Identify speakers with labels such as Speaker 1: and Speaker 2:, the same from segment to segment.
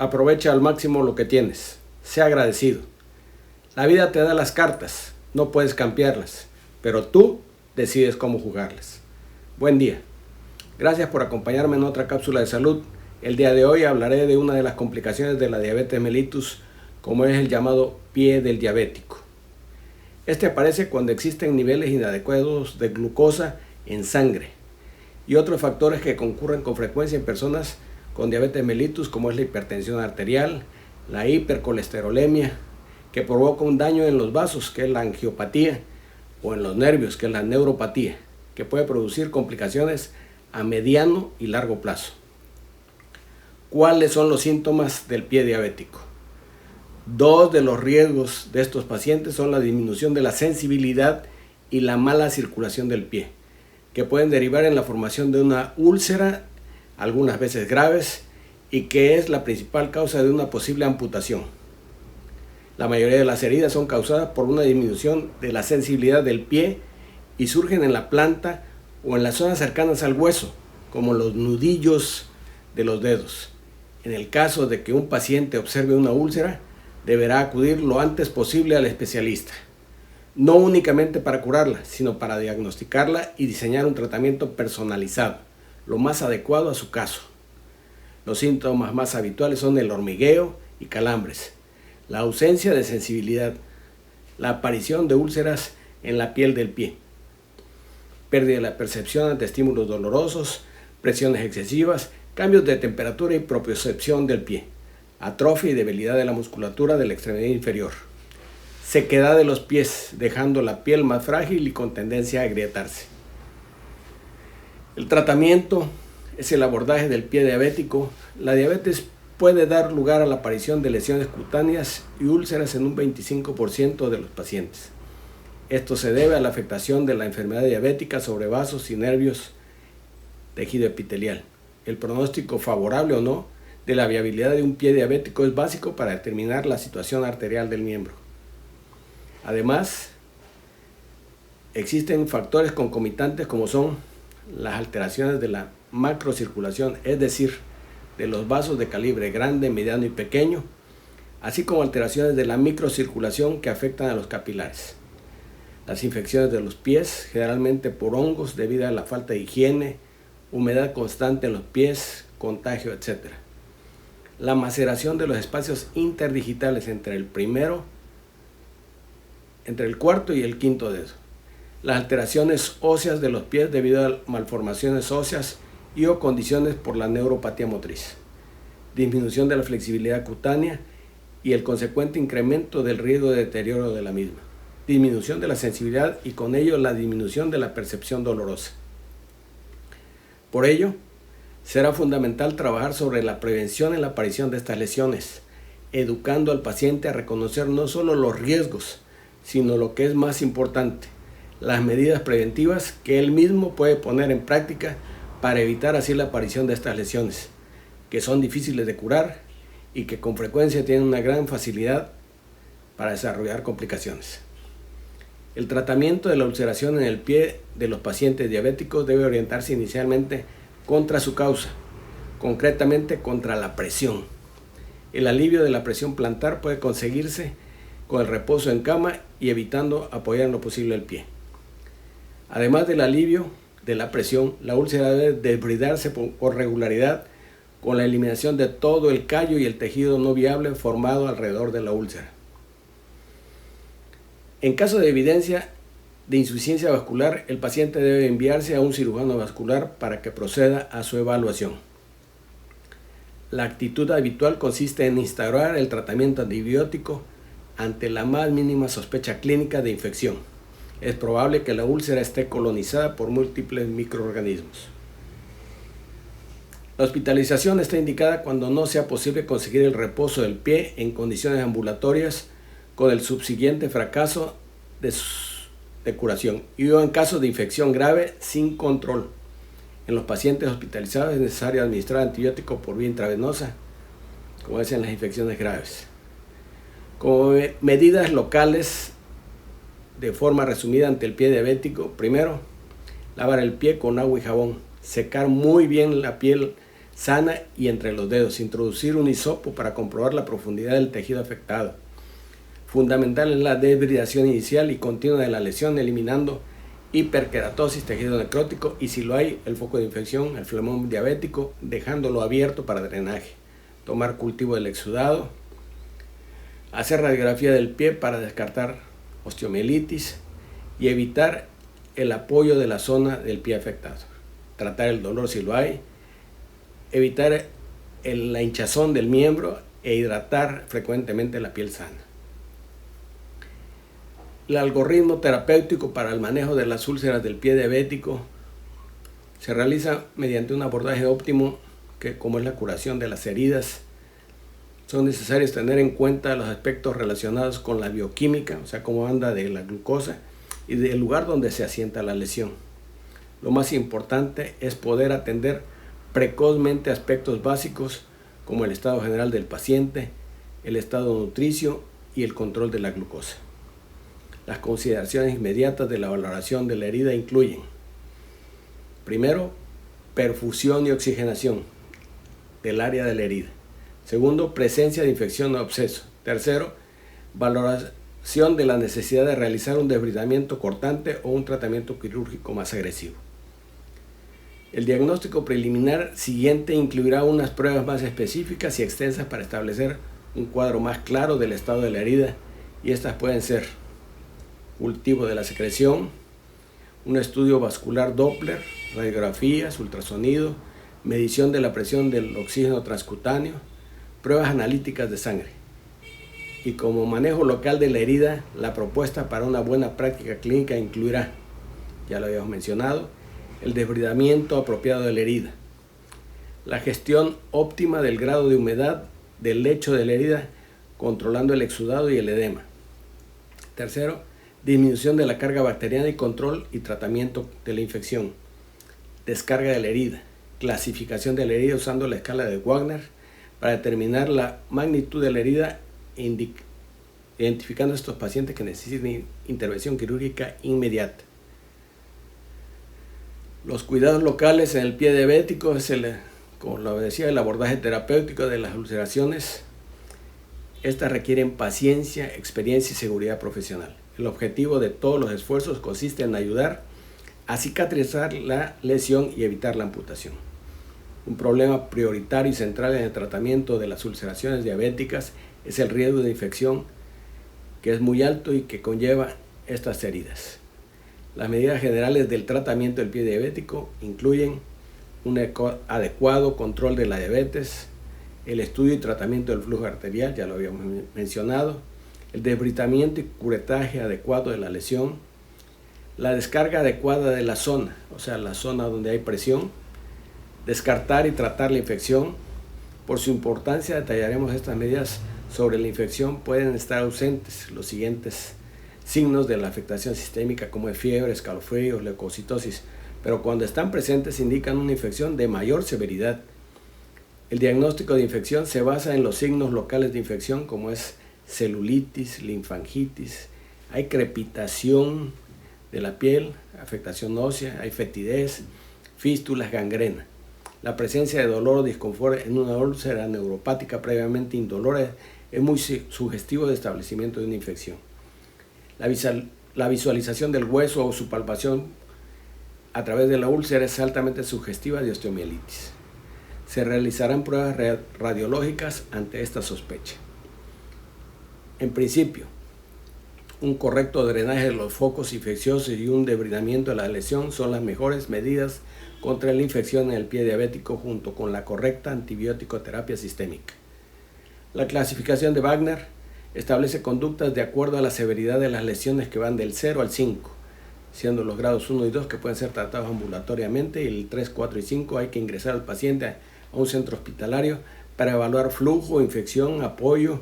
Speaker 1: Aprovecha al máximo lo que tienes. Sea agradecido. La vida te da las cartas, no puedes cambiarlas, pero tú decides cómo jugarlas. Buen día. Gracias por acompañarme en otra cápsula de salud. El día de hoy hablaré de una de las complicaciones de la diabetes mellitus, como es el llamado pie del diabético. Este aparece cuando existen niveles inadecuados de glucosa en sangre y otros factores que concurren con frecuencia en personas con diabetes mellitus, como es la hipertensión arterial, la hipercolesterolemia, que provoca un daño en los vasos, que es la angiopatía, o en los nervios, que es la neuropatía, que puede producir complicaciones a mediano y largo plazo. ¿Cuáles son los síntomas del pie diabético? Dos de los riesgos de estos pacientes son la disminución de la sensibilidad y la mala circulación del pie, que pueden derivar en la formación de una úlcera, algunas veces graves, y que es la principal causa de una posible amputación. La mayoría de las heridas son causadas por una disminución de la sensibilidad del pie y surgen en la planta o en las zonas cercanas al hueso, como los nudillos de los dedos. En el caso de que un paciente observe una úlcera, deberá acudir lo antes posible al especialista, no únicamente para curarla, sino para diagnosticarla y diseñar un tratamiento personalizado, lo más adecuado a su caso. Los síntomas más habituales son el hormigueo y calambres, la ausencia de sensibilidad, la aparición de úlceras en la piel del pie, pérdida de la percepción ante estímulos dolorosos, presiones excesivas, cambios de temperatura y propiocepción del pie, atrofia y debilidad de la musculatura de la extremidad inferior, sequedad de los pies, dejando la piel más frágil y con tendencia a agrietarse. El tratamiento es el abordaje del pie diabético. La diabetes puede dar lugar a la aparición de lesiones cutáneas y úlceras en un 25% de los pacientes. Esto se debe a la afectación de la enfermedad diabética sobre vasos y nervios, tejido epitelial. El pronóstico favorable o no de la viabilidad de un pie diabético es básico para determinar la situación arterial del miembro. Además, existen factores concomitantes como son las alteraciones de la macrocirculación, es decir, de los vasos de calibre grande, mediano y pequeño, así como alteraciones de la microcirculación que afectan a los capilares. Las infecciones de los pies, generalmente por hongos debido a la falta de higiene, humedad constante en los pies, contagio, etc. La maceración de los espacios interdigitales entre el cuarto y el quinto dedo. Las alteraciones óseas de los pies debido a malformaciones óseas y o condiciones por la neuropatía motriz. Disminución de la flexibilidad cutánea y el consecuente incremento del riesgo de deterioro de la misma. Disminución de la sensibilidad y con ello la disminución de la percepción dolorosa. Por ello, será fundamental trabajar sobre la prevención en la aparición de estas lesiones, educando al paciente a reconocer no solo los riesgos, sino lo que es más importante, las medidas preventivas que él mismo puede poner en práctica para evitar así la aparición de estas lesiones, que son difíciles de curar y que con frecuencia tienen una gran facilidad para desarrollar complicaciones. El tratamiento de la ulceración en el pie de los pacientes diabéticos debe orientarse inicialmente contra su causa, concretamente contra la presión. El alivio de la presión plantar puede conseguirse con el reposo en cama y evitando apoyar en lo posible el pie. Además del alivio de la presión, la úlcera debe desbridarse por regularidad con la eliminación de todo el callo y el tejido no viable formado alrededor de la úlcera. En caso de evidencia de insuficiencia vascular, el paciente debe enviarse a un cirujano vascular para que proceda a su evaluación. La actitud habitual consiste en instaurar el tratamiento antibiótico ante la más mínima sospecha clínica de infección. Es probable que la úlcera esté colonizada por múltiples microorganismos. La hospitalización está indicada cuando no sea posible conseguir el reposo del pie en condiciones ambulatorias con el subsiguiente fracaso de curación y o en caso de infección grave sin control. En los pacientes hospitalizados es necesario administrar antibióticos por vía intravenosa, como es en las infecciones graves. Como medidas locales, de forma resumida ante el pie diabético, primero, lavar el pie con agua y jabón, secar muy bien la piel sana y entre los dedos. Introducir un hisopo para comprobar la profundidad del tejido afectado. Fundamental es la desbridación inicial y continua de la lesión, eliminando hiperkeratosis, tejido necrótico y, si lo hay, el foco de infección, el flemón diabético, dejándolo abierto para drenaje. Tomar cultivo del exudado. Hacer radiografía del pie para descartar osteomielitis y evitar el apoyo de la zona del pie afectado. Tratar el dolor si lo hay. Evitar la hinchazón del miembro e hidratar frecuentemente la piel sana. El algoritmo terapéutico para el manejo de las úlceras del pie diabético se realiza mediante un abordaje óptimo, que, como es la curación de las heridas, son necesarios tener en cuenta los aspectos relacionados con la bioquímica, o sea, cómo anda de la glucosa y del lugar donde se asienta la lesión. Lo más importante es poder atender precozmente aspectos básicos como el estado general del paciente, el estado nutricio y el control de la glucosa. Las consideraciones inmediatas de la valoración de la herida incluyen: primero, perfusión y oxigenación del área de la herida. Segundo, presencia de infección o absceso. Tercero, valoración de la necesidad de realizar un desbridamiento cortante o un tratamiento quirúrgico más agresivo. El diagnóstico preliminar siguiente incluirá unas pruebas más específicas y extensas para establecer un cuadro más claro del estado de la herida, y estas pueden ser: cultivo de la secreción, un estudio vascular Doppler, radiografías, ultrasonido, medición de la presión del oxígeno transcutáneo, pruebas analíticas de sangre. Y como manejo local de la herida, la propuesta para una buena práctica clínica incluirá, ya lo habíamos mencionado, el desbridamiento apropiado de la herida, la gestión óptima del grado de humedad del lecho de la herida, controlando el exudado y el edema. Tercero, disminución de la carga bacteriana y control y tratamiento de la infección. Descarga de la herida, clasificación de la herida usando la escala de Wagner para determinar la magnitud de la herida, identificando a estos pacientes que necesitan intervención quirúrgica inmediata. Los cuidados locales en el pie diabético es, como lo decía, el abordaje terapéutico de las ulceraciones. Estas requieren paciencia, experiencia y seguridad profesional. El objetivo de todos los esfuerzos consiste en ayudar a cicatrizar la lesión y evitar la amputación. Un problema prioritario y central en el tratamiento de las ulceraciones diabéticas es el riesgo de infección, que es muy alto y que conlleva estas heridas. Las medidas generales del tratamiento del pie diabético incluyen un adecuado control de la diabetes, el estudio y tratamiento del flujo arterial, ya lo habíamos mencionado, el desbridamiento y curetaje adecuado de la lesión, la descarga adecuada de la zona, o sea, la zona donde hay presión, descartar y tratar la infección. Por su importancia detallaremos estas medidas sobre la infección. Pueden estar ausentes los siguientes signos de la afectación sistémica, como es fiebre, escalofríos, leucocitosis, pero cuando están presentes indican una infección de mayor severidad. El diagnóstico de infección se basa en los signos locales de infección, como es celulitis, linfangitis, hay crepitación de la piel, afectación ósea, hay fetidez, fístulas, gangrena. La presencia de dolor o disconfort en una úlcera neuropática previamente indolora es muy sugestivo de establecimiento de una infección. La visualización del hueso o su palpación a través de la úlcera es altamente sugestiva de osteomielitis. Se realizarán pruebas radiológicas ante esta sospecha. En principio, un correcto drenaje de los focos infecciosos y un debridamiento de la lesión son las mejores medidas contra la infección en el pie diabético, junto con la correcta antibiótico-terapia sistémica. La clasificación de Wagner establece conductas de acuerdo a la severidad de las lesiones, que van del 0 al 5, siendo los grados 1 y 2 que pueden ser tratados ambulatoriamente, y el 3, 4 y 5 hay que ingresar al paciente a un centro hospitalario para evaluar flujo, infección, apoyo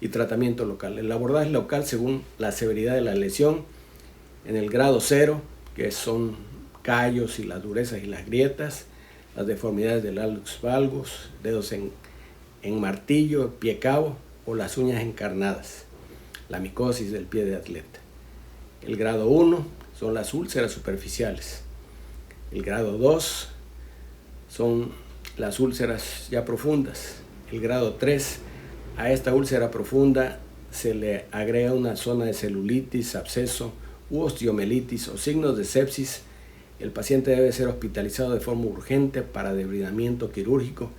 Speaker 1: y tratamiento local. El abordaje local según la severidad de la lesión: en el grado 0, que son callos y las durezas y las grietas, las deformidades del hallux valgus, dedos en martillo, pie cabo o las uñas encarnadas, la micosis del pie de atleta. El grado 1 son las úlceras superficiales. El grado 2 son las úlceras ya profundas. El grado 3, a esta úlcera profunda se le agrega una zona de celulitis, absceso u osteomelitis o signos de sepsis. El paciente debe ser hospitalizado de forma urgente para debridamiento quirúrgico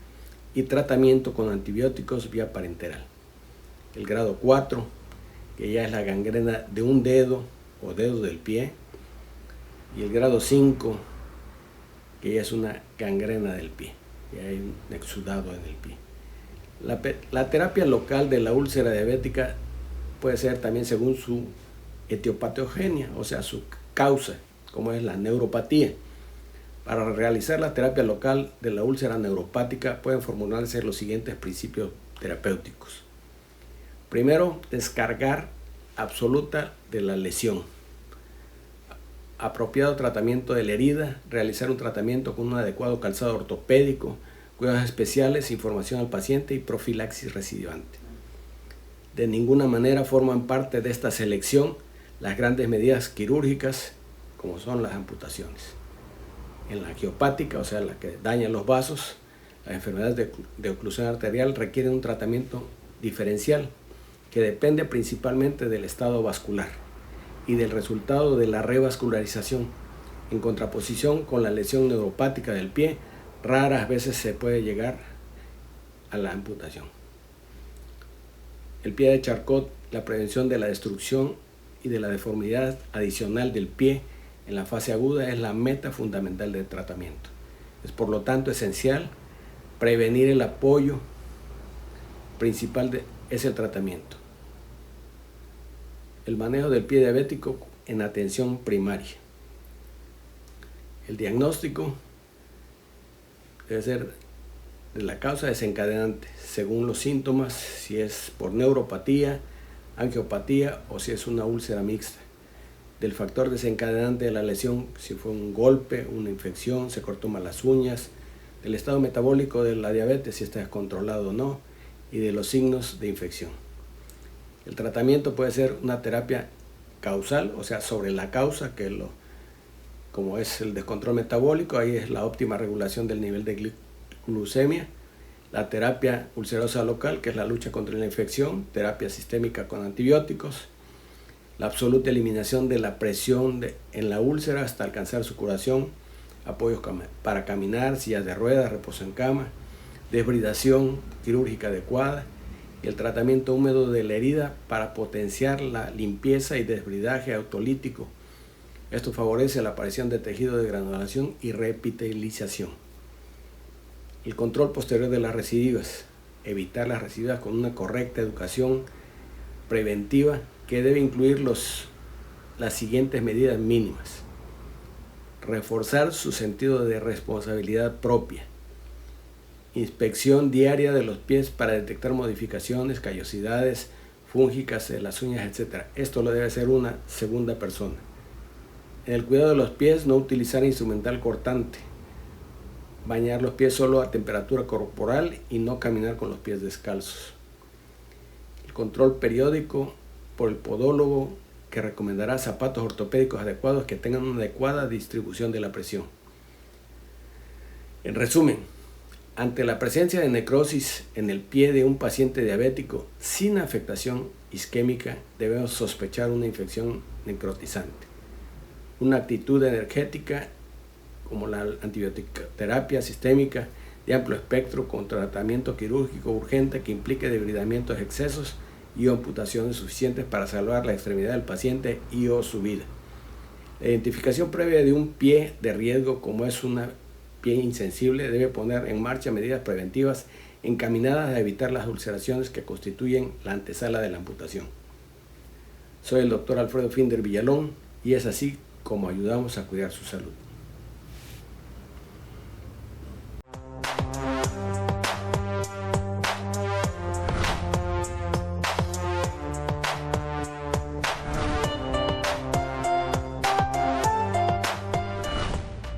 Speaker 1: y tratamiento con antibióticos vía parenteral. El grado 4, que ya es la gangrena de un dedo o dedo del pie. Y el grado 5, que ya es una gangrena del pie, ya hay un exudado en el pie. La terapia local de la úlcera diabética puede ser también según su etiopatogenia, o sea, su causa, como es la neuropatía. Para realizar la terapia local de la úlcera neuropática pueden formularse los siguientes principios terapéuticos. Primero, descargar absoluta de la lesión. Apropiado tratamiento de la herida, realizar un tratamiento con un adecuado calzado ortopédico, cuidados especiales, información al paciente y profilaxis recidivante. De ninguna manera forman parte de esta selección las grandes medidas quirúrgicas como son las amputaciones. En la angiopática, o sea, la que daña los vasos, las enfermedades de oclusión arterial requieren un tratamiento diferencial que depende principalmente del estado vascular y del resultado de la revascularización. En contraposición con la lesión neuropática del pie, raras veces se puede llegar a la amputación. El pie de Charcot, la prevención de la destrucción y de la deformidad adicional del pie en la fase aguda es la meta fundamental del tratamiento. Es por lo tanto esencial prevenir. El apoyo principal es el tratamiento. El manejo del pie diabético en atención primaria. El diagnóstico debe ser de la causa desencadenante, según los síntomas, si es por neuropatía, angiopatía o si es una úlcera mixta. Del factor desencadenante de la lesión, si fue un golpe, una infección, se cortó mal las uñas, del estado metabólico de la diabetes, si está descontrolado o no, y de los signos de infección. El tratamiento puede ser una terapia causal, o sea, sobre la causa, como es el descontrol metabólico, ahí es la óptima regulación del nivel de glucemia. La terapia ulcerosa local, que es la lucha contra la infección, terapia sistémica con antibióticos, la absoluta eliminación de la presión en la úlcera hasta alcanzar su curación, apoyos para caminar, sillas de ruedas, reposo en cama, desbridación quirúrgica adecuada y el tratamiento húmedo de la herida para potenciar la limpieza y desbridaje autolítico. Esto favorece la aparición de tejido de granulación y reepitelización. El control posterior de las recidivas. Evitar las recidivas con una correcta educación preventiva que debe incluir las siguientes medidas mínimas. Reforzar su sentido de responsabilidad propia. Inspección diaria de los pies para detectar modificaciones, callosidades fúngicas de las uñas, etc. Esto lo debe hacer una segunda persona. En el cuidado de los pies, no utilizar instrumental cortante. Bañar los pies solo a temperatura corporal y no caminar con los pies descalzos. El control periódico por el podólogo que recomendará zapatos ortopédicos adecuados que tengan una adecuada distribución de la presión. En resumen, ante la presencia de necrosis en el pie de un paciente diabético sin afectación isquémica, debemos sospechar una infección necrotizante. Una actitud energética como la antibioterapia sistémica de amplio espectro con tratamiento quirúrgico urgente que implique debridamientos excesos y amputaciones suficientes para salvar la extremidad del paciente y o su vida. La identificación previa de un pie de riesgo como es una pie insensible debe poner en marcha medidas preventivas encaminadas a evitar las ulceraciones que constituyen la antesala de la amputación. Soy el doctor Alfredo Finder Villalón y es así como ayudamos a cuidar su salud.